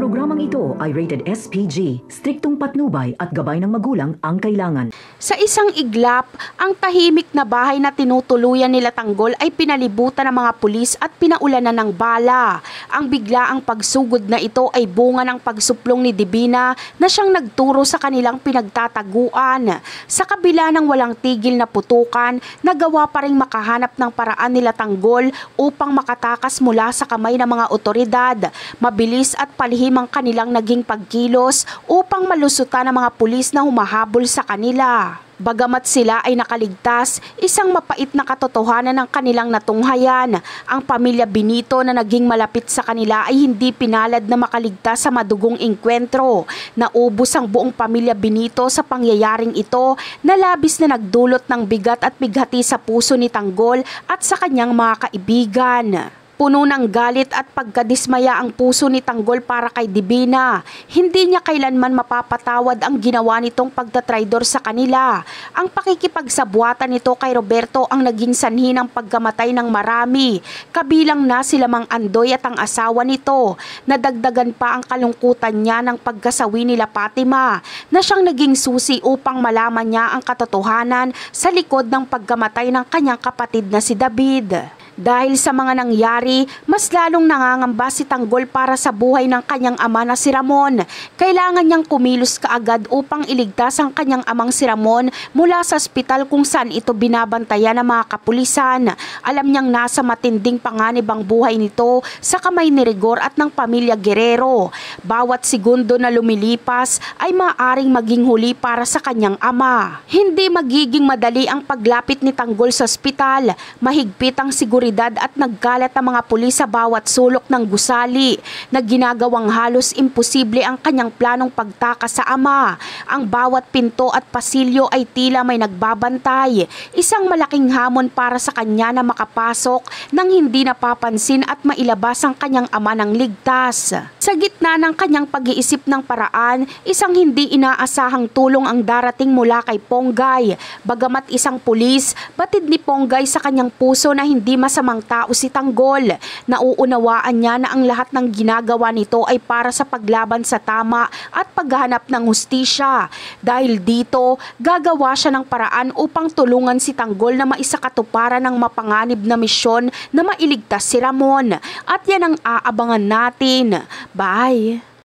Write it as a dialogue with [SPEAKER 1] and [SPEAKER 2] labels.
[SPEAKER 1] Programang ito ay rated SPG, striktong patnubay at gabay ng magulang ang kailangan.
[SPEAKER 2] Sa isang iglap, ang tahimik na bahay na tinutuluyan nila Tanggol ay pinalibutan ng mga pulis at pinaulanan ng bala. Ang biglaang pagsugod na ito ay bunga ng pagsuplong ni Divina na siyang nagturo sa kanilang pinagtataguan. Sa kabila ng walang tigil na putukan, nagawa pa rin makahanap ng paraan nila Tanggol upang makatakas mula sa kamay ng mga otoridad. Mabilis at palihim ang kanilang naging pagkilos upang malusutan ang mga pulis na humahabol sa kanila. Bagamat sila ay nakaligtas, isang mapait na katotohanan ng kanilang natunghayan. Ang pamilya Benito na naging malapit sa kanila ay hindi pinalad na makaligtas sa madugong engkwentro. Naubos ang buong pamilya Benito sa pangyayaring ito na labis na nagdulot ng bigat at bighati sa puso ni Tanggol at sa kanyang mga kaibigan. Puno ng galit at pagkadismaya ang puso ni Tanggol para kay Divina. Hindi niya kailanman mapapatawad ang ginawa nitong pagtatraidor sa kanila. Ang pakikipagsabuatan nito kay Roberto ang naging sanhi ng pagkamatay ng marami. Kabilang na sila Mang Andoy at ang asawa nito. Nadagdagan pa ang kalungkutan niya ng pagkasawi nila Fatima na siyang naging susi upang malaman niya ang katotohanan sa likod ng pagkamatay ng kanyang kapatid na si David. Dahil sa mga nangyari, mas lalong nangangamba si Tanggol para sa buhay ng kanyang ama na si Ramon. Kailangan niyang kumilos kaagad upang iligtas ang kanyang amang si Ramon mula sa ospital kung saan ito binabantayan ng mga kapulisan. Alam niyang nasa matinding panganib ang buhay nito sa kamay ni Rigor at ng pamilya Guerrero. Bawat segundo na lumilipas ay maaaring maging huli para sa kanyang ama. Hindi magiging madali ang paglapit ni Tanggol sa ospital. Mahigpit ang seguridad at nagkalat ang mga pulis sa bawat sulok ng gusali na ginagawang halos imposible ang kanyang planong pagtakas sa ama. Ang bawat pinto at pasilyo ay tila may nagbabantay. Isang malaking hamon para sa kanya na makapasok nang hindi napapansin at mailabas ang kanyang ama ng ligtas. Sa gitna ng kanyang pag-iisip ng paraan, isang hindi inaasahang tulong ang darating mula kay Ponggay. Bagamat isang pulis, batid ni Ponggay sa kanyang puso na hindi masamang tao si Tanggol. Nauunawaan niya na ang lahat ng ginagawa nito ay para sa paglaban sa tama at paghahanap ng hustisya. Dahil dito, gagawa siya ng paraan upang tulungan si Tanggol na maisakatuparan ng mapanganib na misyon na mailigtas si Ramon. At yan ang aabangan natin. Bye!